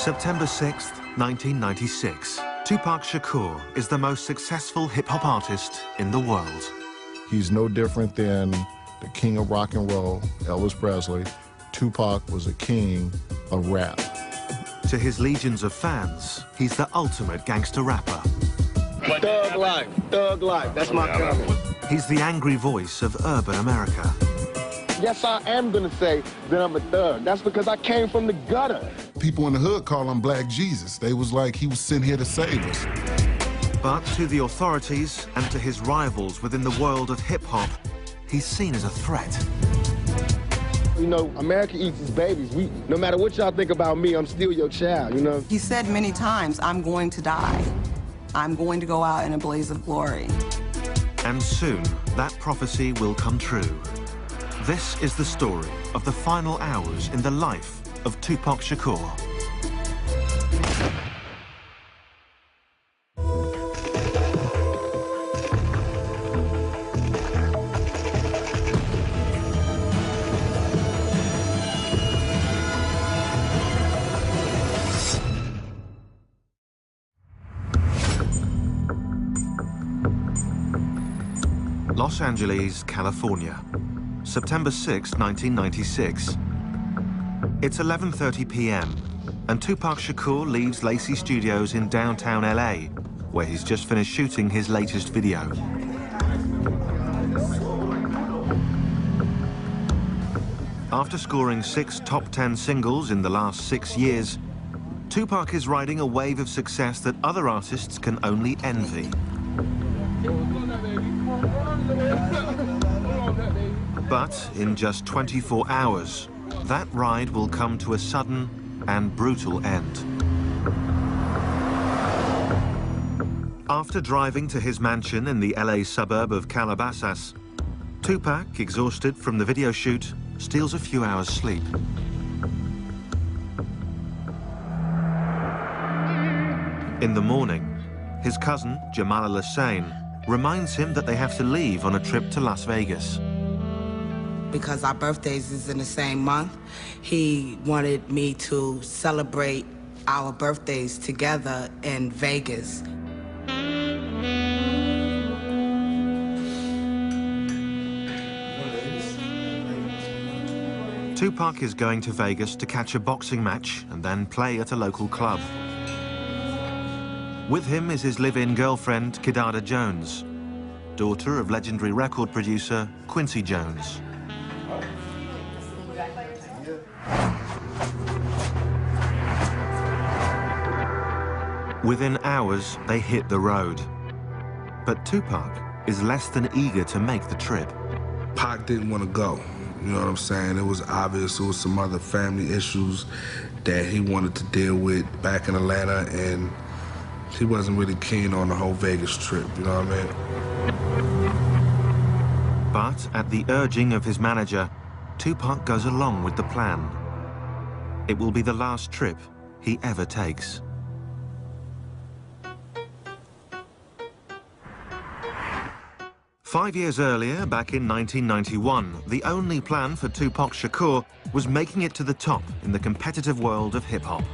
September 6th, 1996. Tupac Shakur is the most successful hip-hop artist in the world. He's no different than the king of rock and roll, Elvis Presley. Tupac was a king of rap. To his legions of fans, he's the ultimate gangster rapper. Thug life, that's my comment. He's the angry voice of urban America. Yes, I am gonna say that I'm a thug. That's because I came from the gutter. People in the hood call him Black Jesus. They was like he was sent here to save us. But to the authorities and to his rivals within the world of hip-hop, he's seen as a threat. You know, America eats its babies. No matter what y'all think about me, I'm still your child, you know? He said many times, I'm going to die. I'm going to go out in a blaze of glory. And soon, that prophecy will come true. This is the story of the final hours in the life of Tupac Shakur. Los Angeles, California. September 6, 1996. It's 11:30 p.m. and Tupac Shakur leaves Lacey Studios in downtown LA, where he's just finished shooting his latest video. After scoring 6 top 10 singles in the last 6 years, Tupac is riding a wave of success that other artists can only envy. But in just 24 hours, that ride will come to a sudden and brutal end. After driving to his mansion in the LA suburb of Calabasas, Tupac, exhausted from the video shoot, steals a few hours' sleep. In the morning, his cousin, Jamal al-Hussein, reminds him that they have to leave on a trip to Las Vegas. Because our birthdays is in the same month, he wanted me to celebrate our birthdays together in Vegas. Tupac is going to Vegas to catch a boxing match and then play at a local club. With him is his live-in girlfriend, Gcoded Jones, daughter of legendary record producer Quincy Jones. Within hours, they hit the road. But Tupac is less than eager to make the trip. Pac didn't want to go, you know what I'm saying? It was obvious there was some other family issues that he wanted to deal with back in Atlanta, and he wasn't really keen on the whole Vegas trip, you know what I mean? But at the urging of his manager, Tupac goes along with the plan. It will be the last trip he ever takes. Five years earlier, back in 1991, the only plan for Tupac Shakur was making it to the top in the competitive world of hip-hop.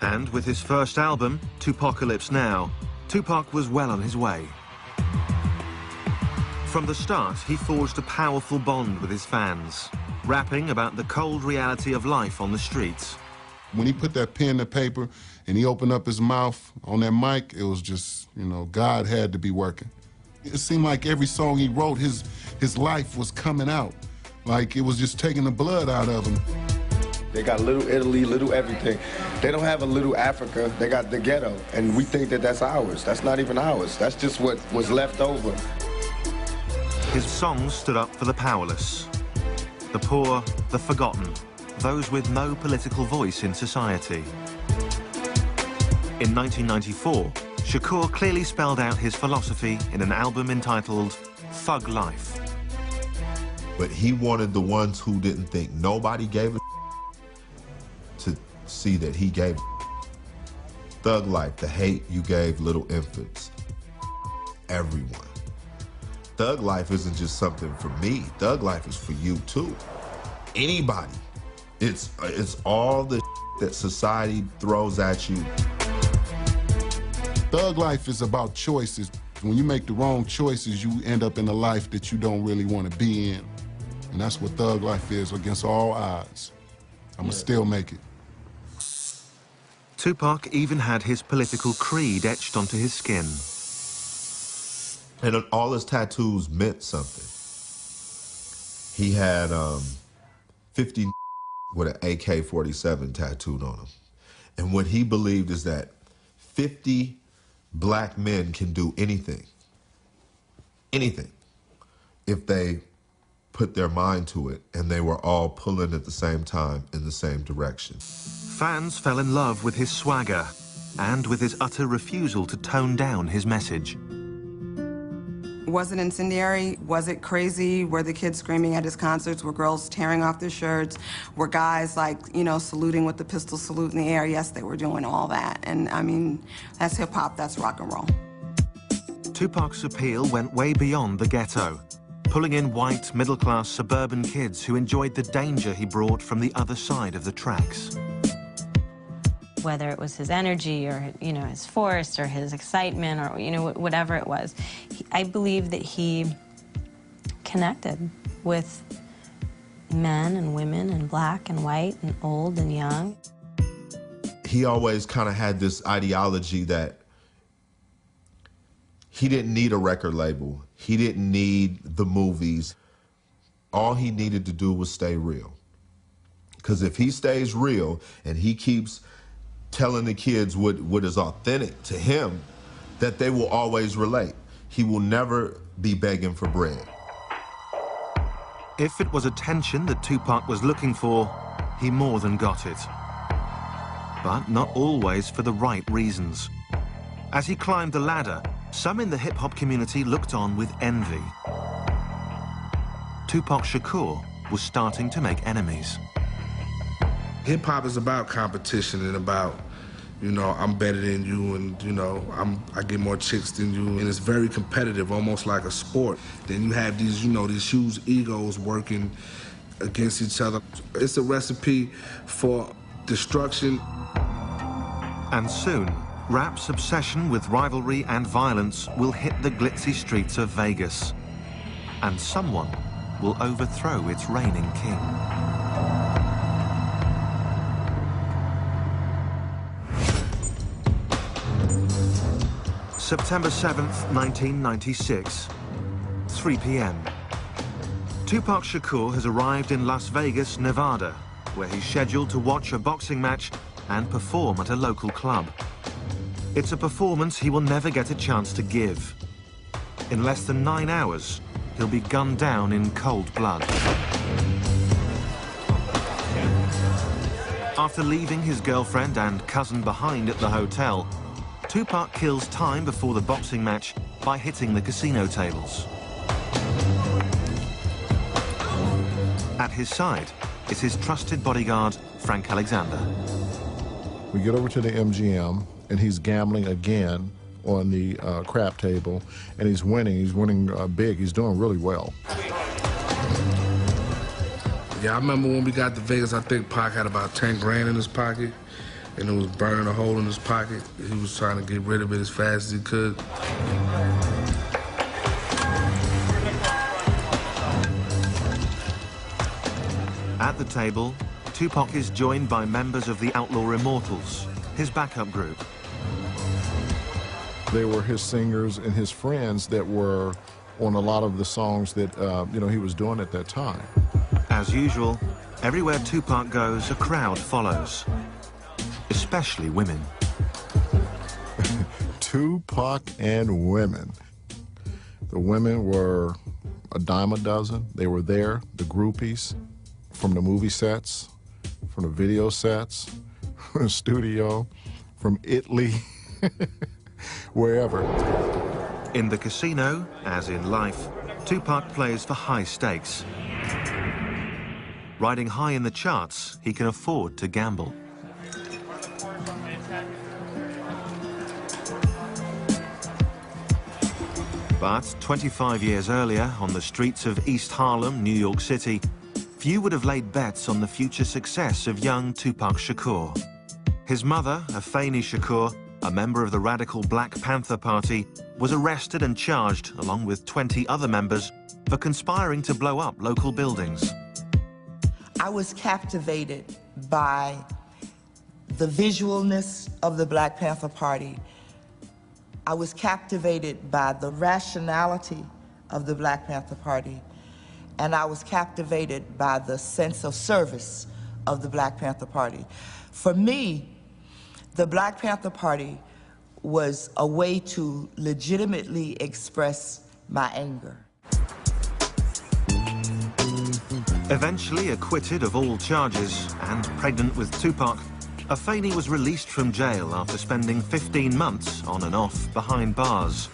And with his first album, Tupacalypse Now, Tupac was well on his way. From the start, he forged a powerful bond with his fans, rapping about the cold reality of life on the streets. When he put that pen to paper and he opened up his mouth on that mic, it was just, you know, God had to be working. It seemed like every song he wrote, his life was coming out. Like it was just taking the blood out of him. They got little Italy, little everything. They don't have a little Africa, they got the ghetto. And we think that that's ours. That's not even ours. That's just what was left over. His songs stood up for the powerless, the poor, the forgotten, those with no political voice in society. In 1994, Shakur clearly spelled out his philosophy in an album entitled Thug Life. But he wanted the ones who didn't think nobody gave a to see that he gave Thug Life, the hate you gave little infants. Everyone. Thug Life isn't just something for me. Thug Life is for you too. Anybody It's all the that society throws at you. Thug life is about choices. When you make the wrong choices, you end up in a life that you don't really want to be in. And that's what thug life is, against all odds. I'ma still make it. Tupac even had his political creed etched onto his skin. And all his tattoos meant something. He had 50 with an AK-47 tattooed on him. And what he believed is that 50 black men can do anything, if they put their mind to it, and they were all pulling at the same time in the same direction. Fans fell in love with his swagger and with his utter refusal to tone down his message. Was it incendiary? Was it crazy? Were the kids screaming at his concerts? Were girls tearing off their shirts? Were guys, like, you know, saluting with the pistol salute in the air? Yes, they were doing all that. And, I mean, that's hip-hop, that's rock and roll. Tupac's appeal went way beyond the ghetto, pulling in white, middle-class suburban kids who enjoyed the danger he brought from the other side of the tracks. Whether it was his energy or, you know, his force or his excitement or, you know, whatever it was, I believe that he connected with men and women and black and white and old and young. He always kind of had this ideology that he didn't need a record label. He didn't need the movies. All he needed to do was stay real. Because if he stays real and he keeps telling the kids what is authentic to him, that they will always relate. He will never be begging for bread. If it was attention that Tupac was looking for, he more than got it. But not always for the right reasons. As he climbed the ladder, some in the hip-hop community looked on with envy. Tupac Shakur was starting to make enemies. Hip-hop is about competition and about, you know, I'm better than you and, you know, I get more chicks than you. And it's very competitive, almost like a sport. Then you have these, you know, these huge egos working against each other. It's a recipe for destruction. And soon, rap's obsession with rivalry and violence will hit the glitzy streets of Vegas. And someone will overthrow its reigning king. September 7th, 1996, 3 p.m. Tupac Shakur has arrived in Las Vegas, Nevada, where he's scheduled to watch a boxing match and perform at a local club. It's a performance he will never get a chance to give. In less than 9 hours, he'll be gunned down in cold blood. After leaving his girlfriend and cousin behind at the hotel, Tupac kills time before the boxing match by hitting the casino tables. At his side is his trusted bodyguard, Frank Alexander. We get over to the MGM, and he's gambling again on the crap table, and he's winning. He's winning big. He's doing really well. Yeah, I remember when we got to Vegas, I think Pac had about 10 grand in his pocket, and it was burning a hole in his pocket. He was trying to get rid of it as fast as he could. At the table, Tupac is joined by members of the Outlaw Immortals, his backup group. They were his singers and his friends that were on a lot of the songs that you know, he was doing at that time. As usual, everywhere Tupac goes, a crowd follows, especially women. Tupac and women. The women were a dime a dozen. They were there, the groupies, from the movie sets, from the video sets, from the studio, from Italy, wherever. In the casino, as in life, Tupac plays for high stakes. Riding high in the charts, he can afford to gamble. But 25 years earlier, on the streets of East Harlem, New York City, few would have laid bets on the future success of young Tupac Shakur. His mother, Afeni Shakur, a member of the radical Black Panther Party, was arrested and charged, along with 20 other members, for conspiring to blow up local buildings. I was captivated by the visualness of the Black Panther Party. I was captivated by the rationality of the Black Panther Party. And I was captivated by the sense of service of the Black Panther Party. For me, the Black Panther Party was a way to legitimately express my anger. Eventually acquitted of all charges and pregnant with Tupac, Afeni was released from jail after spending 15 months on and off behind bars.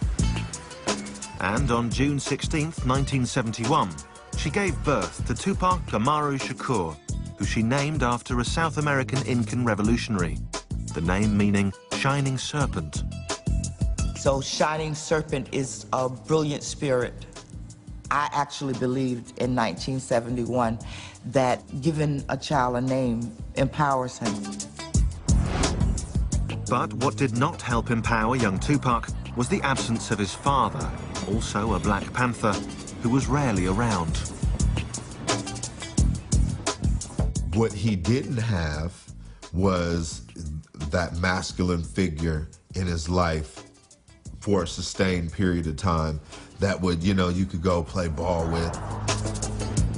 And on June 16th, 1971, she gave birth to Tupac Amaru Shakur, who she named after a South American Incan revolutionary, the name meaning Shining Serpent. So Shining Serpent is a brilliant spirit. I actually believed in 1971 that giving a child a name empowers him. But what did not help empower young Tupac was the absence of his father, also a Black Panther, who was rarely around. What he didn't have was that masculine figure in his life for a sustained period of time that would, you could go play ball with.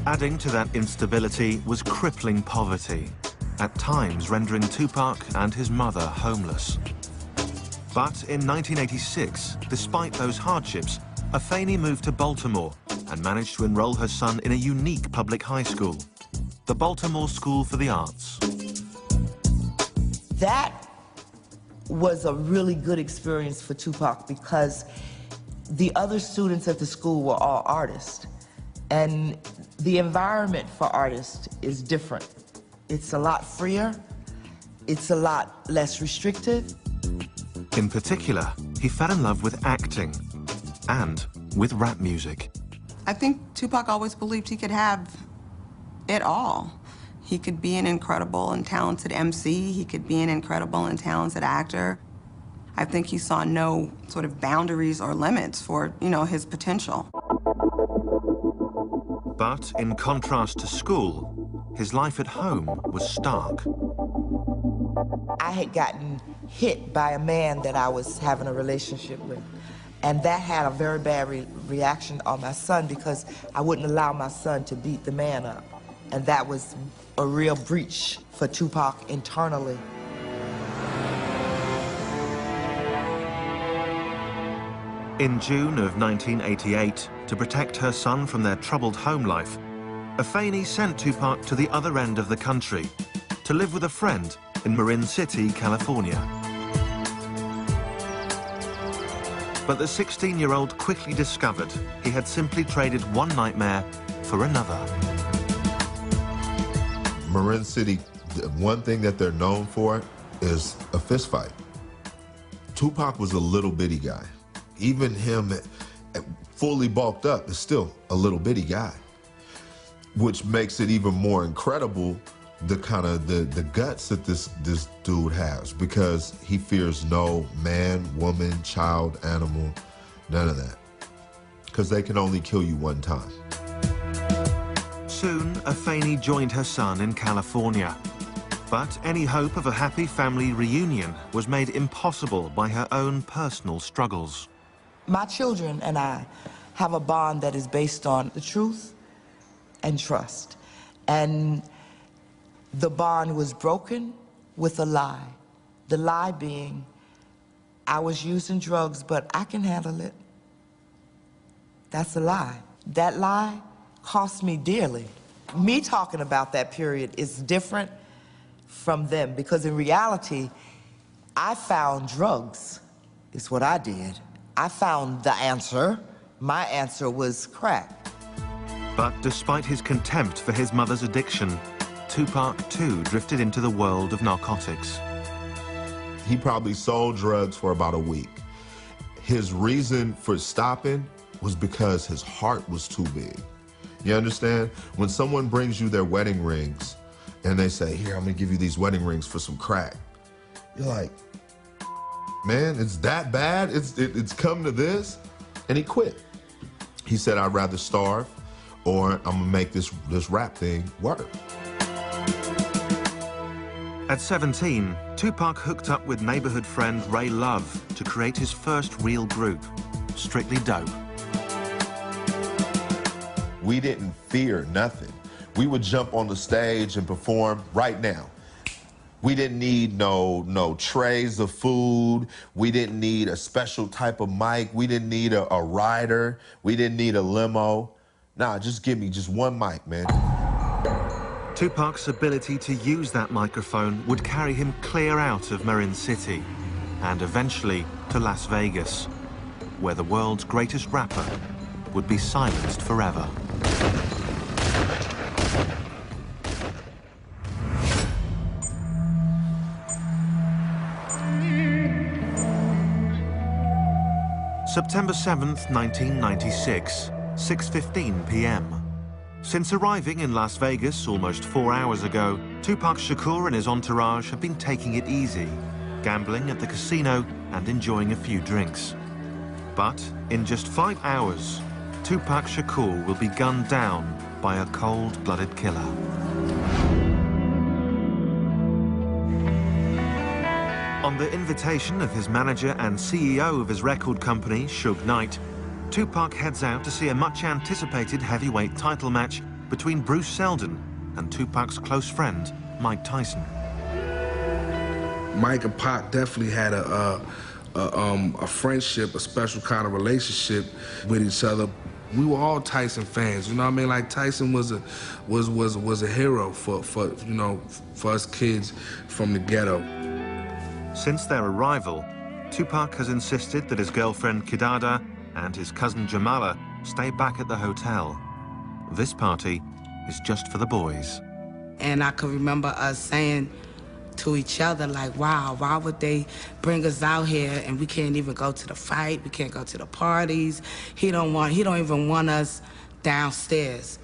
Adding to that instability was crippling poverty, at times rendering Tupac and his mother homeless. But in 1986, despite those hardships, Afeni moved to Baltimore and managed to enroll her son in a unique public high school, the Baltimore School for the Arts. That was a really good experience for Tupac because the other students at the school were all artists. And the environment for artists is different. It's a lot freer. It's a lot less restrictive. In particular, he fell in love with acting and with rap music. I think Tupac always believed he could have it all. He could be an incredible and talented MC. He could be an incredible and talented actor. I think he saw no sort of boundaries or limits for, his potential. But in contrast to school, his life at home was stark. I had gotten hit by a man that I was having a relationship with. And that had a very bad reaction on my son because I wouldn't allow my son to beat the man up. And that was a real breach for Tupac internally. In June of 1988, to protect her son from their troubled home life, Afeni sent Tupac to the other end of the country to live with a friend in Marin City, California. But the 16-year-old quickly discovered he had simply traded one nightmare for another. Marin City, one thing that they're known for is a fist fight. Tupac was a little bitty guy. Even him, fully bulked up, is still a little bitty guy, which makes it even more incredible the kind of the guts that this dude has, because he fears no man, woman, child, animal, none of that, because they can only kill you one time. Soon, Afeni joined her son in California. But any hope of a happy family reunion was made impossible by her own personal struggles. My children and I have a bond that is based on the truth and trust. And the bond was broken with a lie. The lie being, I was using drugs, but I can handle it. That's a lie. That lie cost me dearly. Me talking about that period is different from them, because in reality, I found drugs, is what I did. I found the answer. My answer was crack. But despite his contempt for his mother's addiction, Tupac too drifted into the world of narcotics. He probably sold drugs for about a week. His reason for stopping was because his heart was too big. You understand? When someone brings you their wedding rings and they say, here, I'm gonna give you these wedding rings for some crack. You're like, man, it's that bad? It's come to this? And he quit. He said, I'd rather starve or I'm gonna make this rap thing work. At 17, Tupac hooked up with neighborhood friend Ray Love to create his first real group, Strictly Dope. We didn't fear nothing. We would jump on the stage and perform right now. We didn't need no trays of food. We didn't need a special type of mic. We didn't need a rider. We didn't need a limo. Nah, just give me just one mic, man. Tupac's ability to use that microphone would carry him clear out of Marin City and eventually to Las Vegas, where the world's greatest rapper would be silenced forever. September 7th, 1996, 6:15 p.m. Since arriving in Las Vegas almost 4 hours ago, Tupac Shakur and his entourage have been taking it easy, gambling at the casino and enjoying a few drinks. But in just 5 hours, Tupac Shakur will be gunned down by a cold-blooded killer. On the invitation of his manager and CEO of his record company, Suge Knight, Tupac heads out to see a much-anticipated heavyweight title match between Bruce Seldon and Tupac's close friend, Mike Tyson. Mike and Pac definitely had a friendship, a special kind of relationship with each other. We were all Tyson fans, you know what I mean? Like Tyson was a hero for us kids from the ghetto. Since their arrival, Tupac has insisted that his girlfriend Kidada and his cousin Jamala stay back at the hotel. This party is just for the boys. And I can remember us saying to each other, like, wow, why would they bring us out here and we can't even go to the fight, we can't go to the parties. He don't even want us downstairs.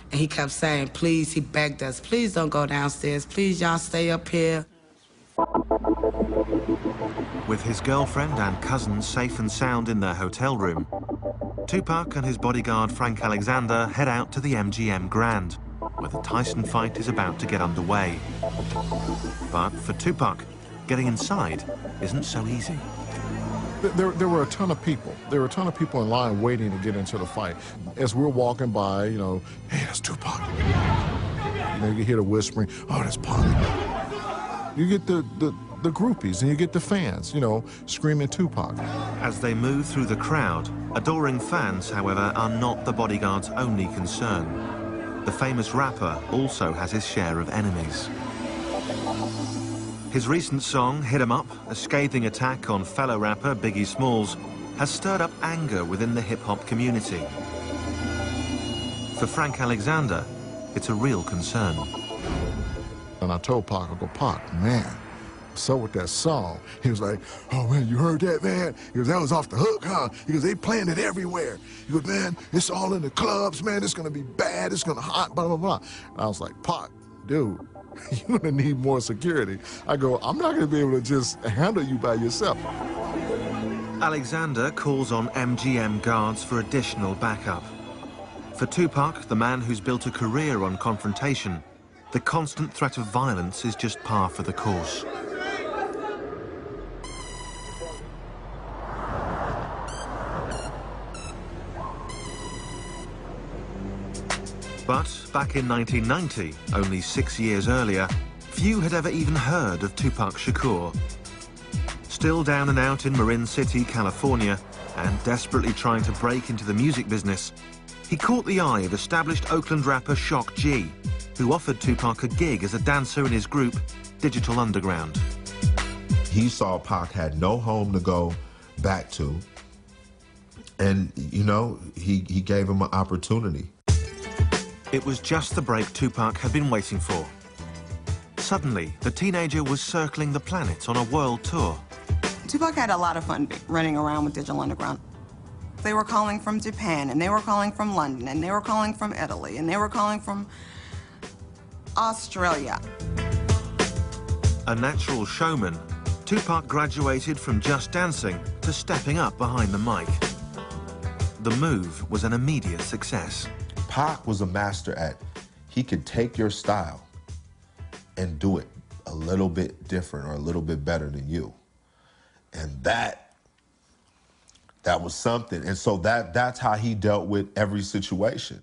And he kept saying, please, he begged us, please don't go downstairs, please y'all stay up here. With his girlfriend and cousin safe and sound in their hotel room, Tupac and his bodyguard Frank Alexander head out to the MGM Grand, where the Tyson fight is about to get underway. But for Tupac, getting inside isn't so easy. There were a ton of people. There were a ton of people in line waiting to get into the fight. As we're walking by, you know, hey, that's Tupac. You know, you hear the whispering, oh, that's Pac. You get the groupies and you get the fans, you know, screaming Tupac. As they move through the crowd, adoring fans, however, are not the bodyguard's only concern. The famous rapper also has his share of enemies. His recent song, Hit 'Em Up, a scathing attack on fellow rapper Biggie Smalls, has stirred up anger within the hip-hop community. For Frank Alexander, it's a real concern. And I told Pac, I go, Pac, man, so with that song, he was like, oh man, you heard that, man? He goes, that was off the hook, huh? He goes, they playing it everywhere. He goes, man, it's all in the clubs, man, it's gonna be bad, it's gonna hot, blah, blah, blah. And I was like, Pac, dude, you're gonna need more security. I go, I'm not gonna be able to just handle you by yourself. Alexander calls on MGM guards for additional backup. For Tupac, the man who's built a career on confrontation, the constant threat of violence is just par for the course. But back in 1990, only 6 years earlier, few had ever even heard of Tupac Shakur. Still down and out in Marin City, California, and desperately trying to break into the music business, he caught the eye of established Oakland rapper Shock G, who offered Tupac a gig as a dancer in his group, Digital Underground. He saw Pac had no home to go back to, and, you know, he gave him an opportunity. It was just the break Tupac had been waiting for. Suddenly, the teenager was circling the planet on a world tour. Tupac had a lot of fun running around with Digital Underground. they were calling from Japan, and they were calling from London, and they were calling from Italy, and they were calling from Australia. A natural showman, Tupac graduated from just dancing to stepping up behind the mic. The move was an immediate success. Pac was a master at, he could take your style and do it a little bit different or a little bit better than you. And that was something. And so that's how he dealt with every situation.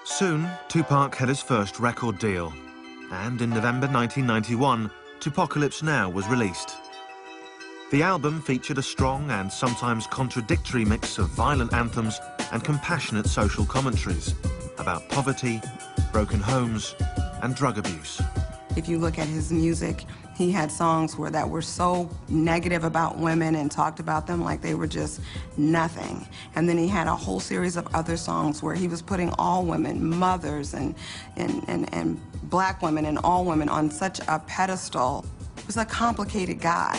Soon, Tupac had his first record deal. And in November 1991, Tupacalypse Now was released. The album featured a strong and sometimes contradictory mix of violent anthems and compassionate social commentaries about poverty, broken homes, and drug abuse. If you look at his music, he had songs that were so negative about women and talked about them like they were just nothing. And then he had a whole series of other songs where he was putting all women, mothers and black women and all women on such a pedestal. He was a complicated guy.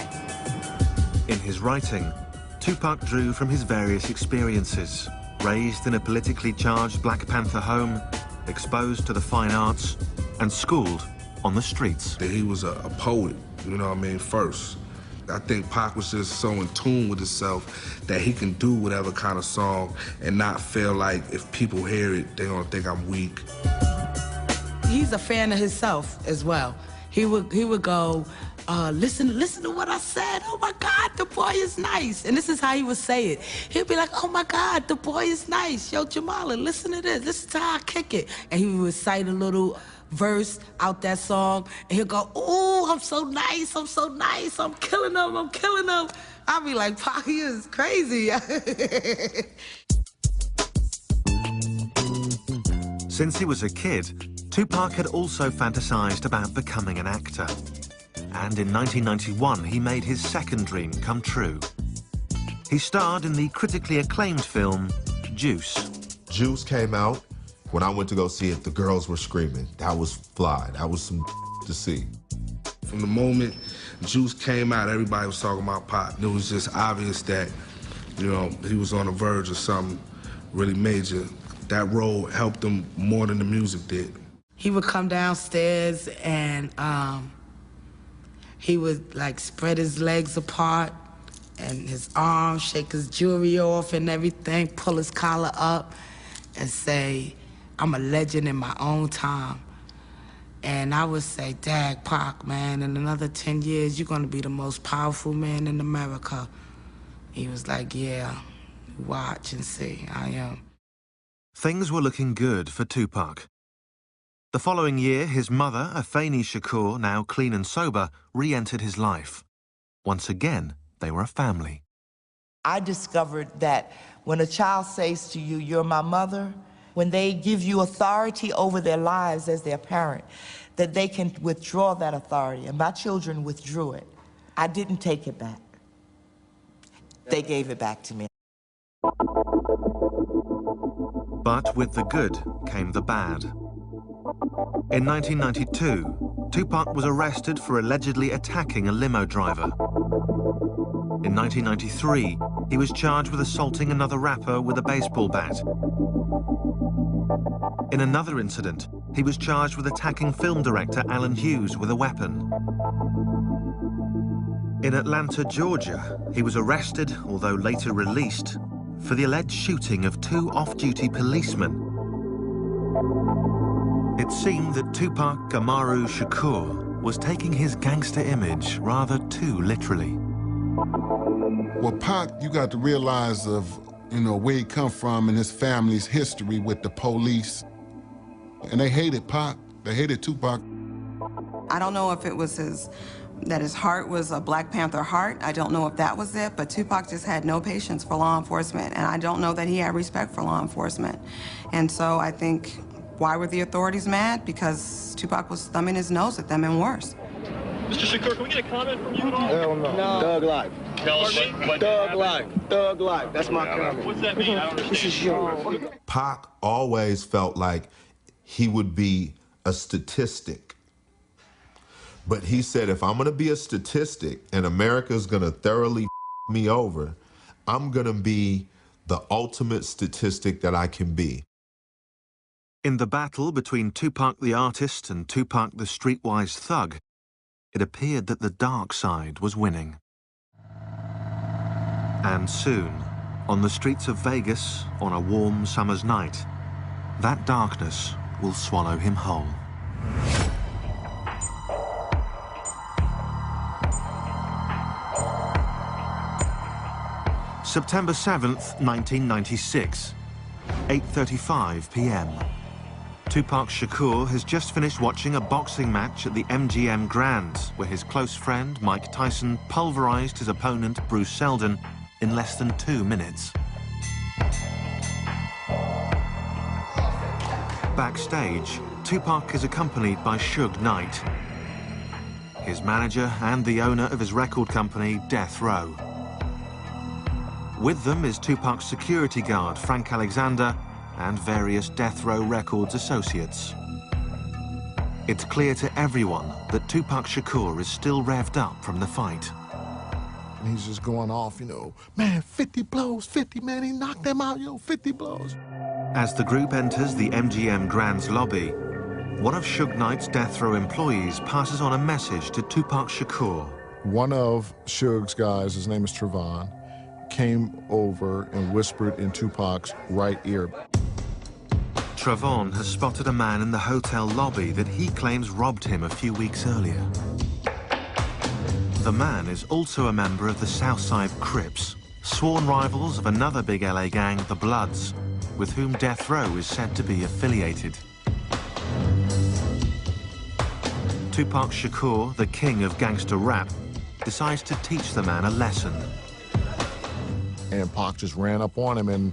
In his writing, Tupac drew from his various experiences. Raised in a politically charged Black Panther home, exposed to the fine arts, and schooled on the streets. He was a poet, you know what I mean, first. I think Pac was just so in tune with himself that he can do whatever kind of song and not feel like if people hear it, they're gonna think I'm weak. He's a fan of himself as well. He would go, listen to what I said. Oh my God, the boy is nice. And this is how he would say it. He'd be like, oh my God, the boy is nice. Yo, Jamala, listen to this. Listen to how I kick it. And he would recite a little verse out that song, and he'll go, ooh, I'm so nice, I'm so nice, I'm killing them, I'm killing them. I'll be like, Pac, he is crazy. Since he was a kid, Tupac had also fantasized about becoming an actor. And in 1991, he made his second dream come true. He starred in the critically acclaimed film, Juice. Juice came out. When I went to go see it, the girls were screaming. That was fly. That was some to see. From the moment Juice came out, everybody was talking about Pac. It was just obvious that, you know, he was on the verge of something really major. That role helped him more than the music did. He would come downstairs and he would like spread his legs apart and his arms, shake his jewelry off and everything, pull his collar up and say, I'm a legend in my own time. And I would say, Dag, Pac, man, in another 10 years, you're gonna be the most powerful man in America. He was like, yeah, watch and see, I am. Things were looking good for Tupac. The following year, his mother, Afeni Shakur, now clean and sober, re-entered his life. Once again, they were a family. I discovered that when a child says to you, you're my mother, when they give you authority over their lives as their parent, that they can withdraw that authority. And my children withdrew it. I didn't take it back. They gave it back to me. But with the good came the bad. In 1992, Tupac was arrested for allegedly attacking a limo driver. In 1993, he was charged with assaulting another rapper with a baseball bat. In another incident, he was charged with attacking film director Alan Hughes with a weapon. In Atlanta, Georgia, he was arrested, although later released, for the alleged shooting of 2 off-duty policemen. It seemed that Tupac Amaru Shakur was taking his gangster image rather too literally. Well, Pac, you got to realize of, you know, where he come from and his family's history with the police. And they hated Pac. They hated Tupac. I don't know if it was that his heart was a Black Panther heart. I don't know if that was it, but Tupac just had no patience for law enforcement, and I don't know that he had respect for law enforcement. And so I think, why were the authorities mad? Because Tupac was thumbing his nose at them and worse. Mr. Shakur, can we get a comment from you at all? Hell no. Thug life. Thug life. Thug life. That's my comment. What's that mean? I don't understand. Pac always felt like he would be a statistic. But he said, if I'm gonna be a statistic and America's gonna thoroughly me over, I'm gonna be the ultimate statistic that I can be. In the battle between Tupac the artist and Tupac the streetwise thug, it appeared that the dark side was winning. And soon, on the streets of Vegas, on a warm summer's night, that darkness will swallow him whole. September 7th, 1996, 8:35 p.m. Tupac Shakur has just finished watching a boxing match at the MGM Grand, where his close friend Mike Tyson pulverized his opponent Bruce Seldon in less than 2 minutes. Backstage, Tupac is accompanied by Suge Knight, his manager and the owner of his record company, Death Row. With them is Tupac's security guard, Frank Alexander, and various Death Row Records associates. It's clear to everyone that Tupac Shakur is still revved up from the fight. And he's just going off, you know, man, 50 blows, 50, man, he knocked them out, 50 blows. As the group enters the MGM Grand's lobby, one of Suge Knight's Death Row employees passes on a message to Tupac Shakur. One of Suge's guys, his name is Trevon, came over and whispered in Tupac's right ear. Trevon has spotted a man in the hotel lobby that he claims robbed him a few weeks earlier. The man is also a member of the Southside Crips, sworn rivals of another big LA gang, the Bloods, with whom Death Row is said to be affiliated. Tupac Shakur, the king of gangster rap, decides to teach the man a lesson. And Pac just ran up on him and...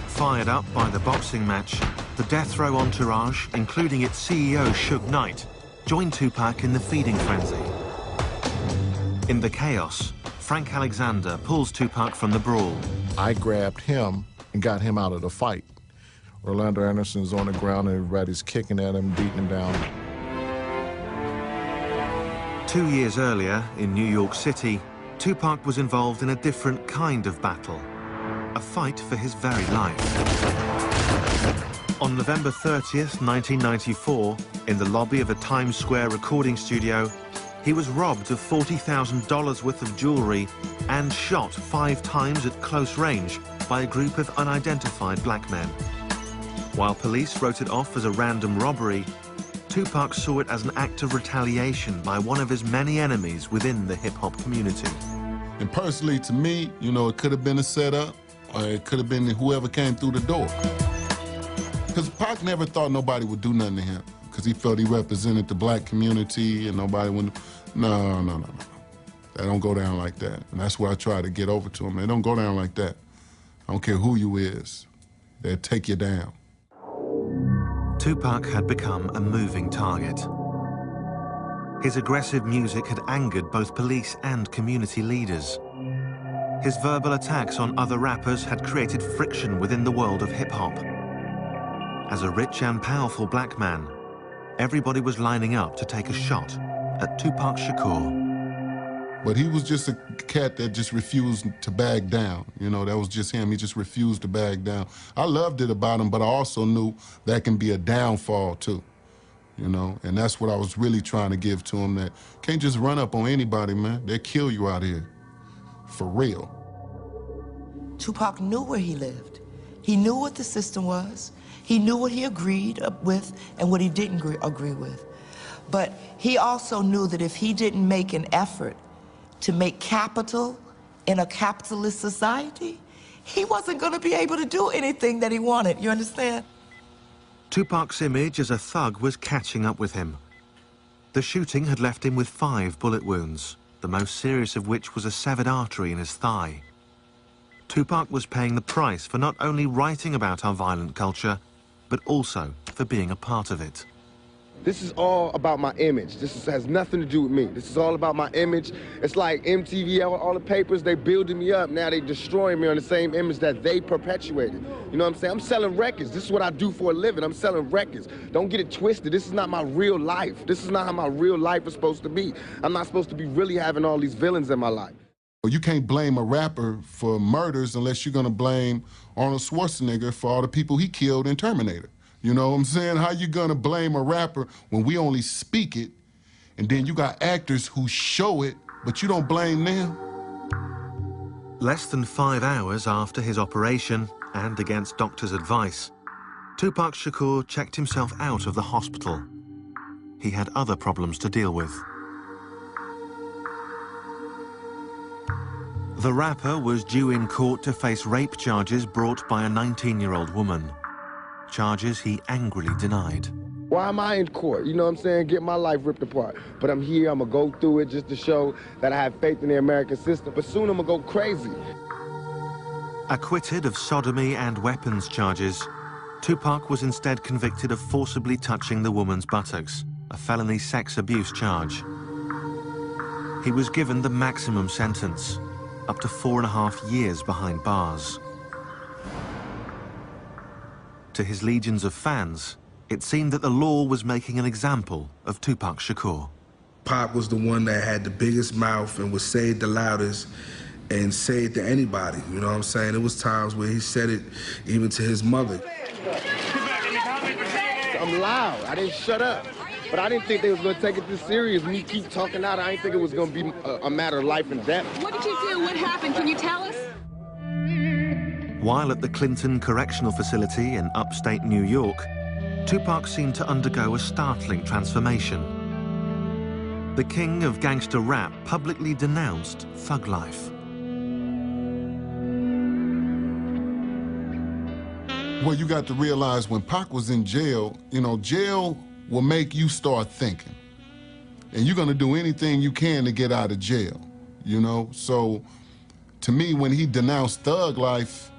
Fired up by the boxing match, the Death Row entourage, including its CEO, Suge Knight, joined Tupac in the feeding frenzy. In the chaos, Frank Alexander pulls Tupac from the brawl. I grabbed him and got him out of the fight. Orlando Anderson's on the ground and everybody's kicking at him, beating him down. 2 years earlier, in New York City, Tupac was involved in a different kind of battle, a fight for his very life. On November 30th, 1994, in the lobby of a Times Square recording studio, he was robbed of $40,000 worth of jewelry and shot 5 times at close range by a group of unidentified black men. While police wrote it off as a random robbery, Tupac saw it as an act of retaliation by one of his many enemies within the hip-hop community. And personally, to me, it could have been a setup, or it could have been whoever came through the door. Because Pac never thought nobody would do nothing to him, because he felt he represented the black community and nobody would... No. That don't go down like that. And that's what I try to get over to him. They don't go down like that. I don't care who you is. They'll take you down. Tupac had become a moving target. His aggressive music had angered both police and community leaders. His verbal attacks on other rappers had created friction within the world of hip-hop. As a rich and powerful black man, everybody was lining up to take a shot at Tupac Shakur. But he was just a cat that just refused to back down. That was just him. He just refused to back down. I loved it about him, but I also knew that can be a downfall too, And that's what I was really trying to give to him, that can't just run up on anybody, man. They'll kill you out here, for real. Tupac knew where he lived. He knew what the system was. He knew what he agreed with and what he didn't agree with. But he also knew that if he didn't make an effort to make capital in a capitalist society, he wasn't going to be able to do anything that he wanted, you understand? Tupac's image as a thug was catching up with him. The shooting had left him with 5 bullet wounds, the most serious of which was a severed artery in his thigh. Tupac was paying the price for not only writing about our violent culture, but also for being a part of it. This is all about my image. Has nothing to do with me. This is all about my image. It's like MTV, all the papers, they building me up. Now they destroying me on the same image that they perpetuated. You know what I'm saying? I'm selling records. This is what I do for a living. I'm selling records. Don't get it twisted. This is not my real life. This is not how my real life is supposed to be. I'm not supposed to be really having all these villains in my life. You can't blame a rapper for murders unless you're gonna blame Arnold Schwarzenegger for all the people he killed in Terminator. You know what I'm saying? How you gonna blame a rapper when we only speak it, and then you got actors who show it, but you don't blame them? Less than 5 hours after his operation, and against doctors' advice, Tupac Shakur checked himself out of the hospital. He had other problems to deal with. The rapper was due in court to face rape charges brought by a 19-year-old woman. Charges he angrily denied. Why am I in court? You know what I'm saying? Get my life ripped apart. But I'm here, I'm gonna go through it just to show that I have faith in the American system. But soon I'm gonna go crazy. Acquitted of sodomy and weapons charges, Tupac was instead convicted of forcibly touching the woman's buttocks, a felony sex abuse charge. He was given the maximum sentence, up to 4.5 years behind bars. To his legions of fans, it seemed that the law was making an example of Tupac Shakur. Pac was the one that had the biggest mouth and would say it the loudest and say it to anybody, you know what I'm saying? There was times where he said it even to his mother. I'm loud, I didn't shut up. But I didn't think they was gonna take it this serious. Me keep talking out, I didn't think it was gonna be a matter of life and death. What did you do? What happened? Can you tell us? While at the Clinton Correctional Facility in upstate New York, Tupac seemed to undergo a startling transformation. The king of gangster rap publicly denounced thug life. Well, you got to realize when Pac was in jail, you know, jail will make you start thinking. And you're gonna do anything you can to get out of jail, you know? So, to me, when he denounced thug life,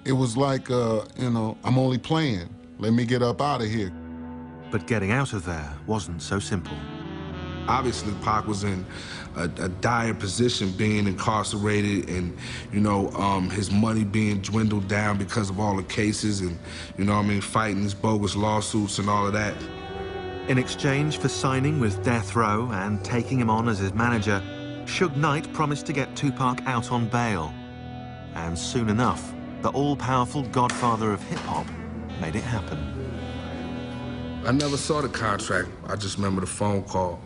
it was like, you know, I'm only playing. Let me get up out of here. But getting out of there wasn't so simple. Obviously, Pac was in a dire position, being incarcerated and, you know, his money being dwindled down because of all the cases and, you know what I mean, fighting these bogus lawsuits and all of that. In exchange for signing with Death Row and taking him on as his manager, Suge Knight promised to get Tupac out on bail. And soon enough, the all-powerful godfather of hip-hop made it happen. I never saw the contract. I just remember the phone call.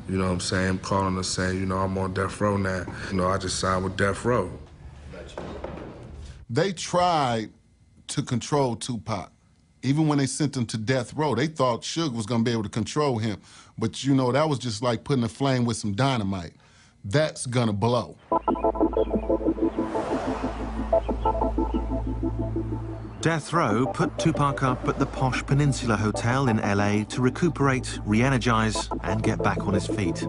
You know what I'm saying? Calling us saying, you know, I'm on Death Row now. You know, I just signed with Death Row. They tried to control Tupac. Even when they sent him to Death Row, they thought Suge was gonna be able to control him. But you know, that was just like putting a flame with some dynamite. That's gonna blow. Death Row put Tupac up at the posh Peninsula Hotel in LA to recuperate, re-energize, and get back on his feet.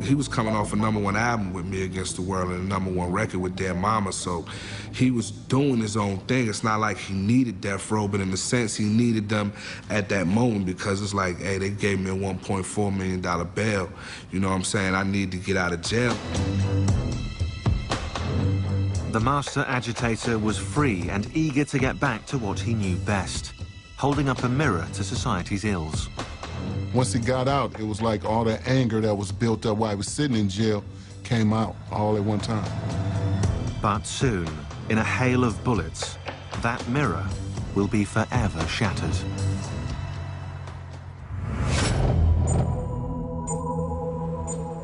He was coming off a #1 album with Me Against the World and a #1 record with Dead Mama, so he was doing his own thing. It's not like he needed Death Row, but in a sense, he needed them at that moment because it's like, hey, they gave me a $1.4 million bail. You know what I'm saying? I need to get out of jail. The master agitator was free and eager to get back to what he knew best, holding up a mirror to society's ills. Once he got out, it was like all that anger that was built up while he was sitting in jail came out all at one time. But soon, in a hail of bullets, that mirror will be forever shattered.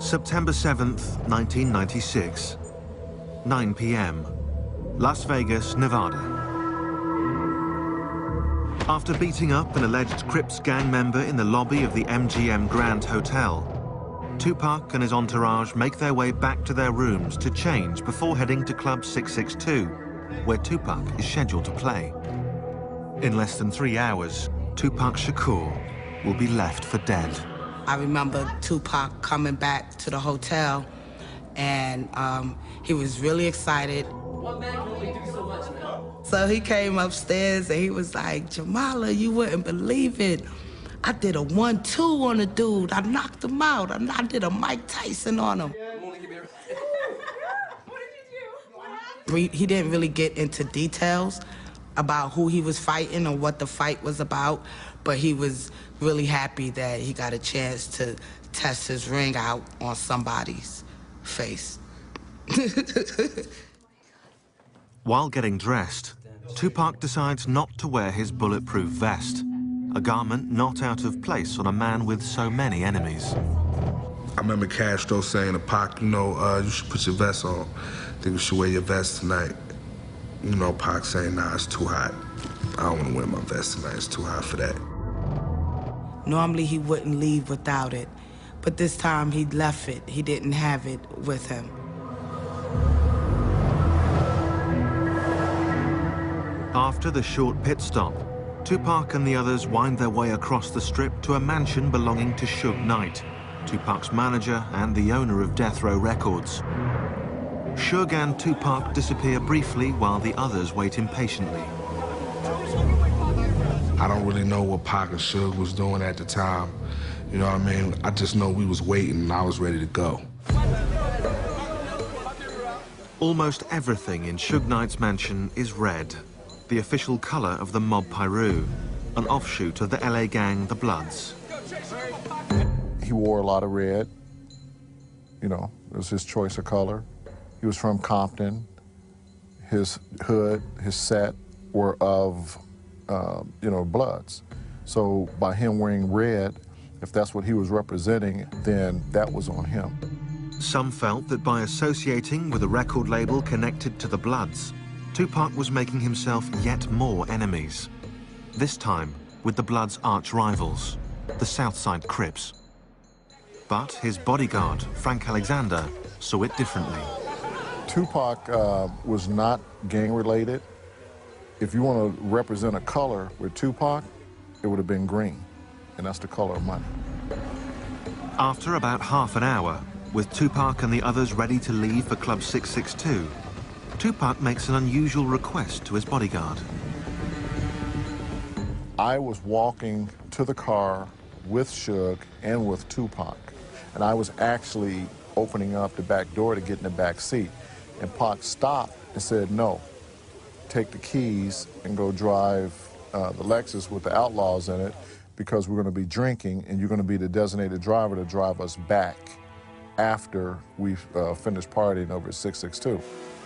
September 7th, 1996. 9 p.m., Las Vegas, Nevada. After beating up an alleged Crips gang member in the lobby of the MGM Grand Hotel, Tupac and his entourage make their way back to their rooms to change before heading to Club 662, where Tupac is scheduled to play. In less than 3 hours, Tupac Shakur will be left for dead. I remember Tupac coming back to the hotel, and he was really excited. One man can only do so much, man. So he came upstairs and he was like, Jamala, you wouldn't believe it. I did a 1-2 on a dude. I knocked him out. I did a Mike Tyson on him. He didn't really get into details about who he was fighting or what the fight was about, but he was really happy that he got a chance to test his ring out on somebody's face. While getting dressed, Tupac decides not to wear his bulletproof vest, a garment not out of place on a man with so many enemies. I remember Castro saying to Pac, you know, you should put your vest on. I think you should wear your vest tonight. You know, Pac saying, nah, it's too hot. I don't want to wear my vest tonight. It's too hot for that. Normally, he wouldn't leave without it, but this time he left it. He didn't have it with him. After the short pit stop, Tupac and the others wind their way across the strip to a mansion belonging to Suge Knight, Tupac's manager and the owner of Death Row Records. Suge and Tupac disappear briefly while the others wait impatiently. I don't really know what Pac and Suge was doing at the time. You know what I mean? I just know we was waiting and I was ready to go. Almost everything in Suge Knight's mansion is red, the official color of the Mob Piru, an offshoot of the LA gang, the Bloods. He wore a lot of red. You know, it was his choice of color. He was from Compton. His hood, his set were of, you know, Bloods. So by him wearing red, if that's what he was representing, then that was on him. Some felt that by associating with a record label connected to the Bloods, Tupac was making himself yet more enemies. This time with the Bloods' arch rivals, the Southside Crips. But his bodyguard, Frank Alexander, saw it differently. Tupac was not gang-related. If you want to represent a color with Tupac, it would have been green, and that's the color of money. After about half an hour, with Tupac and the others ready to leave for Club 662, Tupac makes an unusual request to his bodyguard. I was walking to the car with Suge and with Tupac, and I was actually opening up the back door to get in the back seat. And Pac stopped and said, no, take the keys and go drive the Lexus with the Outlaws in it, because we're going to be drinking and you're going to be the designated driver to drive us back after we finish partying over at 662.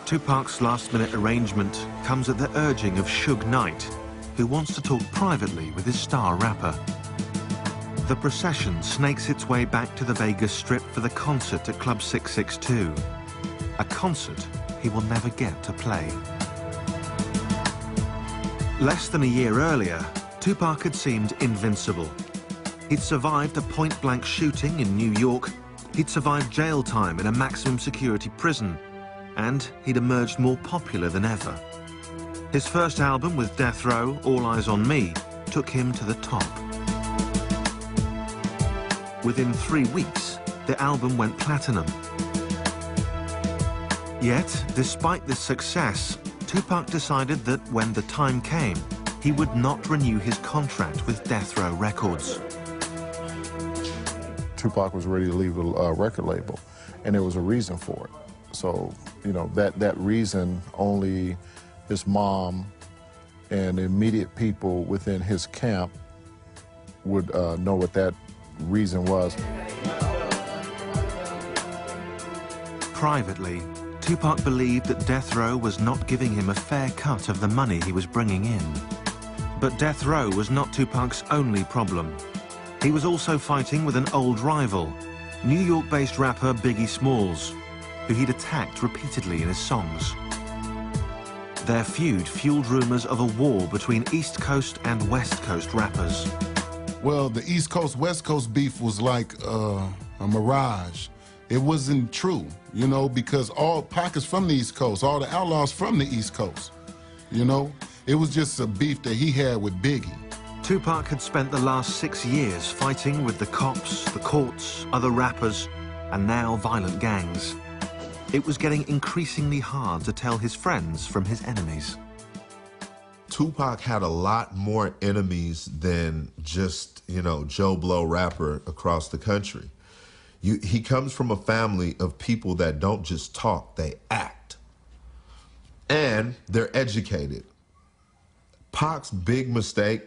Tupac's last-minute arrangement comes at the urging of Suge Knight, who wants to talk privately with his star rapper. The procession snakes its way back to the Vegas Strip for the concert at Club 662, a concert he will never get to play. Less than a year earlier, Tupac had seemed invincible. He'd survived a point-blank shooting in New York, he'd survived jail time in a maximum security prison, and he'd emerged more popular than ever. His first album with Death Row, All Eyes on Me, took him to the top. Within 3 weeks, the album went platinum. Yet, despite this success, Tupac decided that when the time came, he would not renew his contract with Death Row Records. Tupac was ready to leave the record label, and there was a reason for it. So, you know, that reason only his mom and the immediate people within his camp would know what that reason was. Privately, Tupac believed that Death Row was not giving him a fair cut of the money he was bringing in. But Death Row was not Tupac's only problem. He was also fighting with an old rival, New York-based rapper Biggie Smalls, who he'd attacked repeatedly in his songs. Their feud fueled rumors of a war between East Coast and West Coast rappers. Well, the East Coast, West Coast beef was like a mirage. It wasn't true, you know, because all Pac is from the East Coast, all the Outlaws from the East Coast, you know? It was just a beef that he had with Biggie. Tupac had spent the last 6 years fighting with the cops, the courts, other rappers, and now violent gangs. It was getting increasingly hard to tell his friends from his enemies. Tupac had a lot more enemies than just, you know, Joe Blow rapper across the country. He comes from a family of people that don't just talk, they act. And they're educated. Pac's big mistake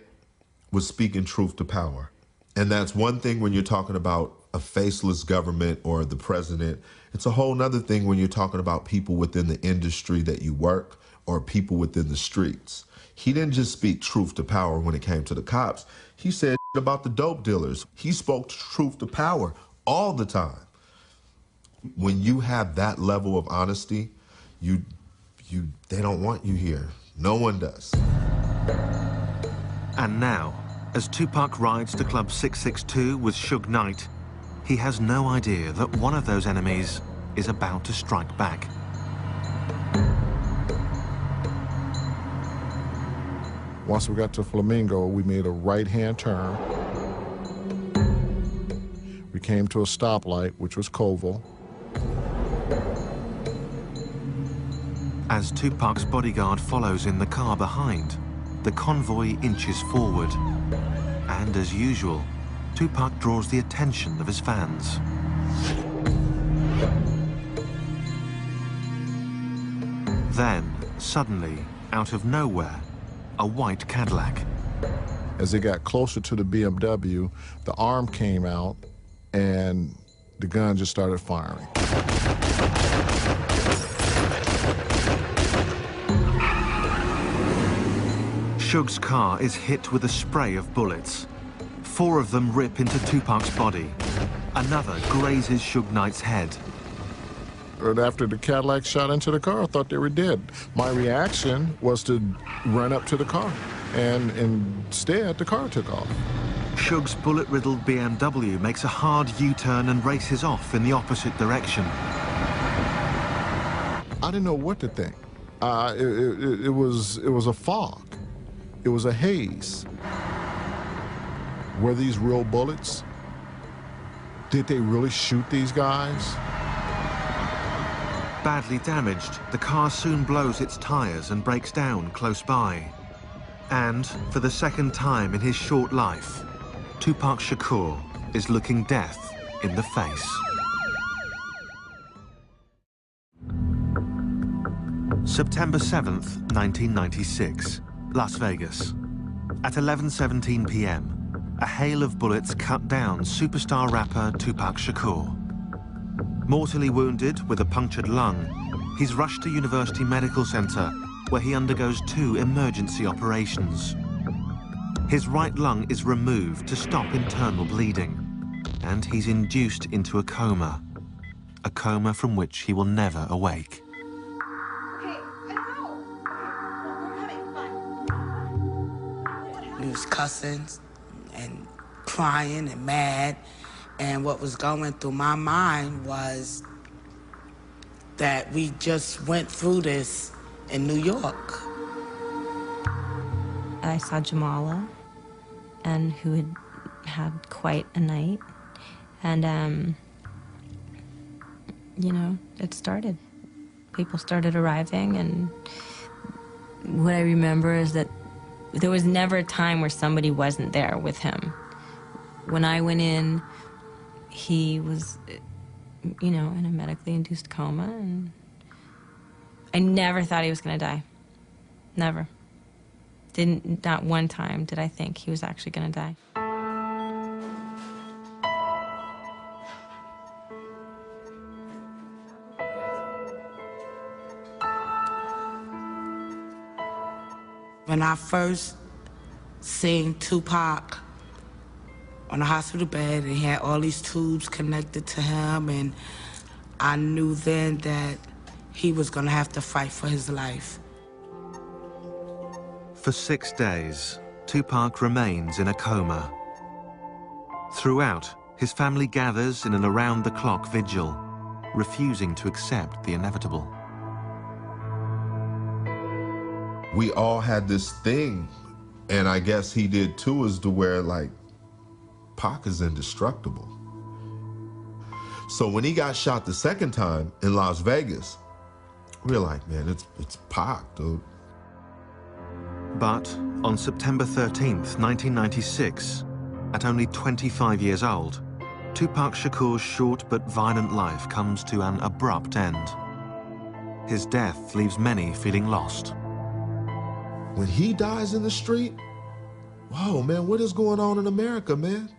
was speaking truth to power. And that's one thing when you're talking about a faceless government or the president. It's a whole nother thing when you're talking about people within the industry that you work or people within the streets. He didn't just speak truth to power when it came to the cops. He said about the dope dealers. He spoke truth to power all the time. When you have that level of honesty, they don't want you here. No one does. And now, as Tupac rides to Club 662 with Suge Knight, he has no idea that one of those enemies is about to strike back. Once we got to Flamingo, we made a right-hand turn. We came to a stoplight, which was Koval. As Tupac's bodyguard follows in the car behind, the convoy inches forward. And as usual, Tupac draws the attention of his fans. Then, suddenly, out of nowhere, a white Cadillac. As they got closer to the BMW, the arm came out and the gun just started firing. Suge's car is hit with a spray of bullets. 4 of them rip into Tupac's body. Another grazes Suge Knight's head. And after the Cadillac shot into the car, I thought they were dead. My reaction was to run up to the car, and instead, the car took off. Suge's bullet-riddled BMW makes a hard U-turn and races off in the opposite direction. I didn't know what to think. It was a fog. It was a haze. Were these real bullets? Did they really shoot these guys? Badly damaged, the car soon blows its tires and breaks down close by. And, for the second time in his short life, Tupac Shakur is looking death in the face. September 7th, 1996, Las Vegas. At 11:17 p.m., a hail of bullets cut down superstar rapper Tupac Shakur. Mortally wounded with a punctured lung, he's rushed to University Medical Center, where he undergoes 2 emergency operations. His right lung is removed to stop internal bleeding, and he's induced into a coma from which he will never awake. He was cussing and crying and mad. And what was going through my mind was that we just went through this in New York. I saw Jamala, and who had had quite a night. And, you know, it started. People started arriving, and what I remember is that there was never a time where somebody wasn't there with him. When I went in, he was, you know, in a medically induced coma, and I never thought he was gonna die. Never. Not one time did I think he was actually gonna die. When I first seen Tupac on the hospital bed, and he had all these tubes connected to him, and I knew then that he was gonna have to fight for his life. For 6 days, Tupac remains in a coma. Throughout, his family gathers in an around-the-clock vigil, refusing to accept the inevitable. We all had this thing, and I guess he did too, is to where, like, Pac is indestructible. So when he got shot the second time in Las Vegas, we were like, man, it's Pac, dude. But on September 13th, 1996, at only 25 years old, Tupac Shakur's short but violent life comes to an abrupt end. His death leaves many feeling lost. When he dies in the street, whoa, man, what is going on in America, man?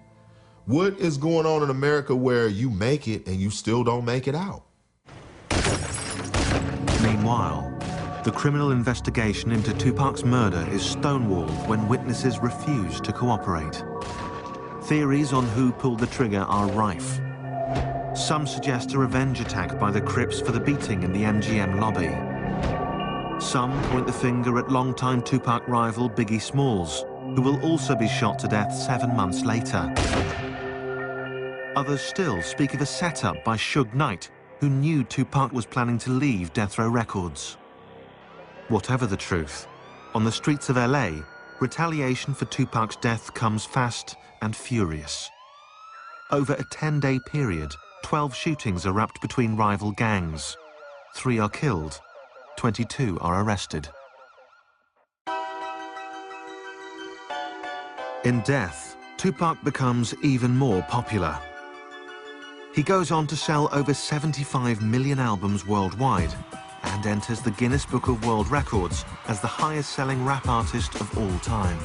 What is going on in America where you make it and you still don't make it out? Meanwhile, the criminal investigation into Tupac's murder is stonewalled when witnesses refuse to cooperate. Theories on who pulled the trigger are rife. Some suggest a revenge attack by the Crips for the beating in the MGM lobby. Some point the finger at longtime Tupac rival Biggie Smalls, who will also be shot to death 7 months later. Others still speak of a setup by Suge Knight, who knew Tupac was planning to leave Death Row Records. Whatever the truth, on the streets of LA, retaliation for Tupac's death comes fast and furious. Over a 10-day period, 12 shootings erupt between rival gangs. 3 are killed, 22 are arrested. In death, Tupac becomes even more popular. He goes on to sell over 75 million albums worldwide and enters the Guinness Book of World Records as the highest-selling rap artist of all time.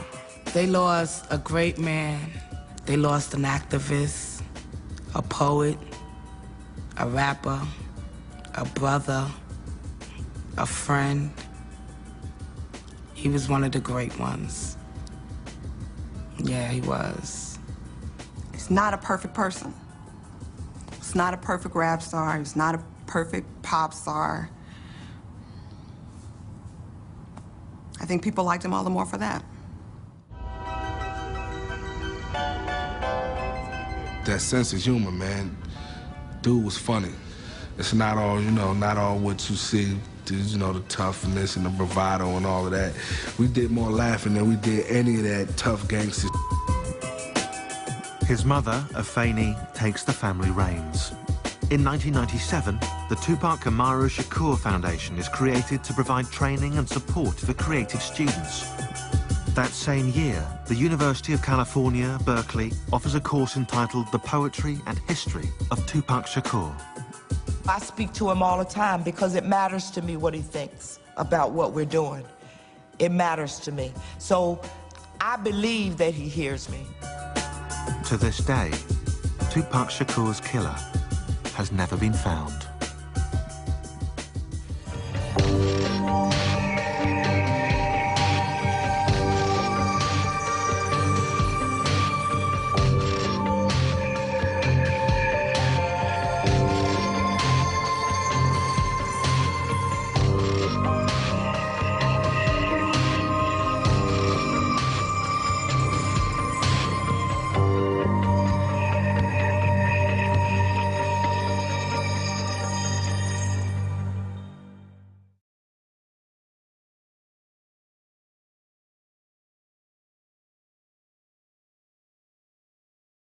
They lost a great man. They lost an activist, a poet, a rapper, a brother, a friend. He was one of the great ones. Yeah, he was. He's not a perfect person. He's not a perfect rap star. He's not a perfect pop star. I think people liked him all the more for that. That sense of humor, man. Dude was funny. It's not all, you know, not all what you see, you know, the toughness and the bravado and all of that. We did more laughing than we did any of that tough gangster. His mother, Afeni, takes the family reins. In 1997, the Tupac Amaru Shakur Foundation is created to provide training and support for creative students. That same year, the University of California, Berkeley, offers a course entitled The Poetry and History of Tupac Shakur. I speak to him all the time because it matters to me what he thinks about what we're doing. It matters to me. So I believe that he hears me. To this day, Tupac Shakur's killer has never been found.